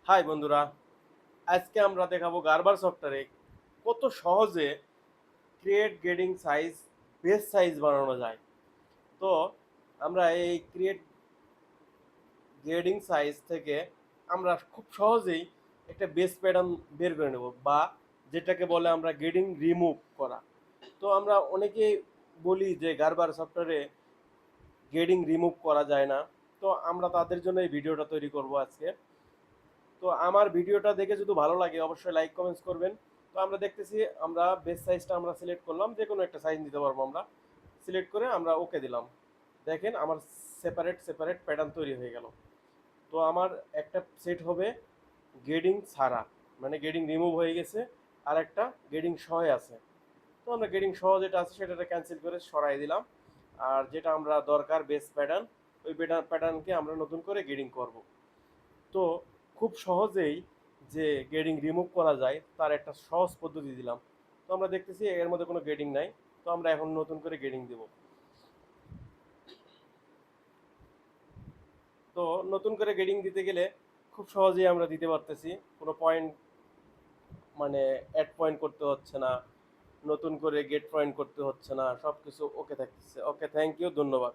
High বন্ধুরা, আজকে আমরা দেখাবো গার্বার সফটওয়্যারে কত সহজে create grading size base size বানানো যায়। তো আমরা এই ক্রিয়েট গ্রেডিং সাইজ থেকে আমরা খুব সহজেই একটা বেস প্যাটার্ন বের করে নেব, বা যেটাকে বলে আমরা গ্রেডিং রিমুভ করা। তো আমরা অনেকেই বলি যে গার্বার সফটওয়্যারে গ্রেডিং রিমুভ করা যায় না। তো আমরা তাদের জন্য এই ভিডিওটা তৈরি করব আজকে। তো আমার ভিডিওটা দেখে যদি ভালো লাগে অবশ্যই লাইক কমেন্টস করবেন। তো আমরা দেখতেছি, আমরা বেস সাইজটা আমরা সিলেক্ট করলাম, যে কোনো একটা সাইজ নিতে পারবো আমরা। সিলেক্ট করে আমরা ওকে দিলাম। দেখেন আমার সেপারেট সেপারেট প্যাটার্ন তৈরি হয়ে গেল। তো আমার একটা সেট হবে গ্রেডিং ছাড়া, মানে গ্রেডিং রিমুভ হয়ে গেছে, আর একটা গ্রেডিং সহ আছে। তো আমরা গ্রেডিং সহ যেটা আছে সেটা ক্যান্সেল করে সরাই দিলাম। আর যেটা আমরা দরকার বেস প্যাটার্ন, ওই প্যাটার্নকে আমরা নতুন করে গ্রেডিং করব। তো খুব সহজেই যে গ্রেডিং রিমুভ করা যায় তার একটা সহজ পদ্ধতি দিলাম। তো আমরা দেখতেছি এর মধ্যে কোনো গ্রেডিং নাই। তো আমরা এখন নতুন করে গ্রেডিং দেব। তো নতুন করে গ্রেডিং দিতে গেলে খুব সহজেই আমরা দিতে পারতেছি, কোনো পয়েন্ট মানে অ্যাড পয়েন্ট করতে হচ্ছে না, নতুন করে গেট পয়েন্ট করতে হচ্ছে না, সব কিছু ওকে থাকতেছে। ওকে, থ্যাংক ইউ, ধন্যবাদ।